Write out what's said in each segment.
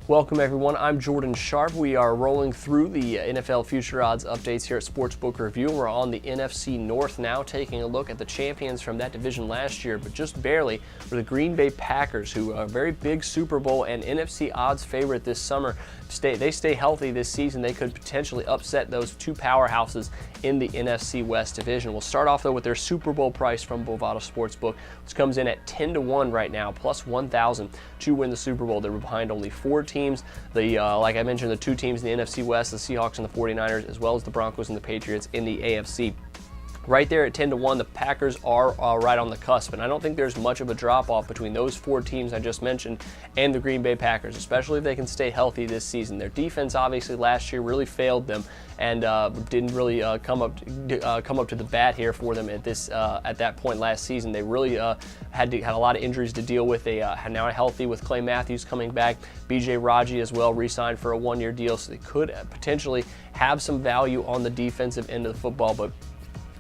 Welcome everyone, I'm Jordan Sharp. We are rolling through the NFL Future Odds updates here at Sportsbook Review. We're on the NFC North now, taking a look at the champions from that division last year, but just barely, were the Green Bay Packers, who are a very big Super Bowl and NFC odds favorite this summer. They stay healthy this season, they could potentially upset those two powerhouses in the NFC West division. We'll start off though with their Super Bowl price from Bovada Sportsbook, which comes in at 10-1 right now, plus 1,000 to win the Super Bowl. They're behind only 4 teams. Like I mentioned, the 2 teams in the NFC West, the Seahawks and the 49ers, as well as the Broncos and the Patriots in the AFC. Right there at 10-1, the Packers are right on the cusp, and I don't think there's much of a drop-off between those 4 teams I just mentioned and the Green Bay Packers, especially if they can stay healthy this season. Their defense, obviously, last year really failed them and didn't really come up to the bat here for them at that point last season. They really had a lot of injuries to deal with. They are now healthy with Clay Matthews coming back. B.J. Raji as well re-signed for a 1-year deal, so they could potentially have some value on the defensive end of the football, but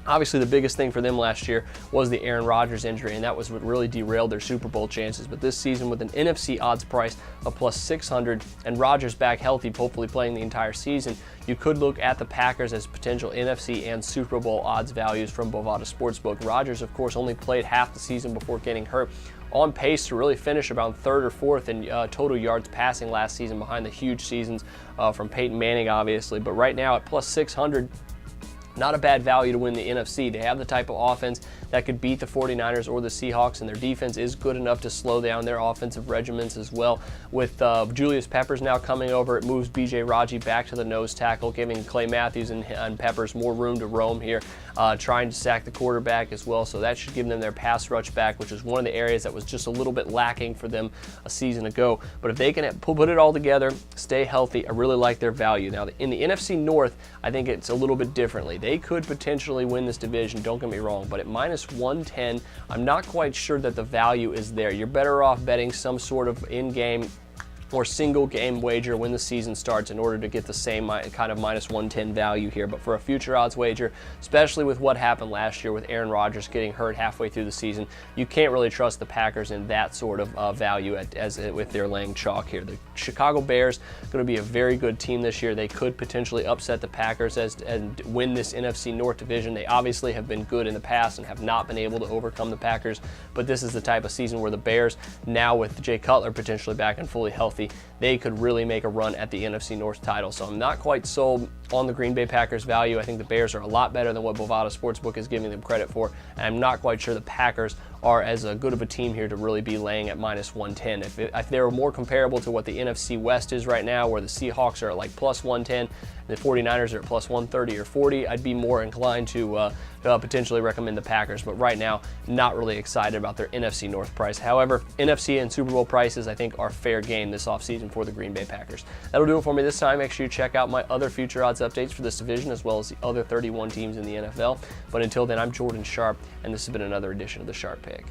obviously, the biggest thing for them last year was the Aaron Rodgers injury, and that was what really derailed their Super Bowl chances. But this season, with an NFC odds price of plus 600 and Rodgers back healthy, hopefully playing the entire season, you could look at the Packers as potential NFC and Super Bowl odds values from Bovada Sportsbook. Rodgers, of course, only played half the season before getting hurt, on pace to really finish around 3rd or 4th in total yards passing last season, behind the huge seasons from Peyton Manning, obviously. But right now at plus 600, not a bad value to win the NFC. They have the type of offense that could beat the 49ers or the Seahawks, and their defense is good enough to slow down their offensive regiments as well. With Julius Peppers now coming over, it moves B.J. Raji back to the nose tackle, giving Clay Matthews and Peppers more room to roam here, trying to sack the quarterback as well. So that should give them their pass rush back, which is one of the areas that was just a little bit lacking for them a season ago. But if they can put it all together, stay healthy, I really like their value. Now, in the NFC North, I think it's a little bit differently. They could potentially win this division, don't get me wrong, but at minus 110, I'm not quite sure that the value is there. You're better off betting some sort of in-game or single game wager when the season starts in order to get the same kind of minus 110 value here. But for a future odds wager, especially with what happened last year with Aaron Rodgers getting hurt halfway through the season, you can't really trust the Packers in that sort of value with their laying chalk here. The Chicago Bears going to be a very good team this year. They could potentially upset the Packers and win this NFC North division. They obviously have been good in the past and have not been able to overcome the Packers, but this is the type of season where the Bears, now with Jay Cutler potentially back and fully healthy, they could really make a run at the NFC North title. So I'm not quite sold on the Green Bay Packers value. I think the Bears are a lot better than what Bovada Sportsbook is giving them credit for, and I'm not quite sure the Packers are as good of a team here to really be laying at minus 110. If they were more comparable to what the NFC West is right now, where the Seahawks are at like plus 110, the 49ers are at plus 130 or 40, I'd be more inclined to potentially recommend the Packers. But right now, not really excited about their NFC North price. However, NFC and Super Bowl prices, I think, are fair game this offseason for the Green Bay Packers. That'll do it for me this time. Make sure you check out my other future odds updates for this division, as well as the other 31 teams in the NFL. But until then, I'm Jordan Sharp, and this has been another edition of The Sharp Pick.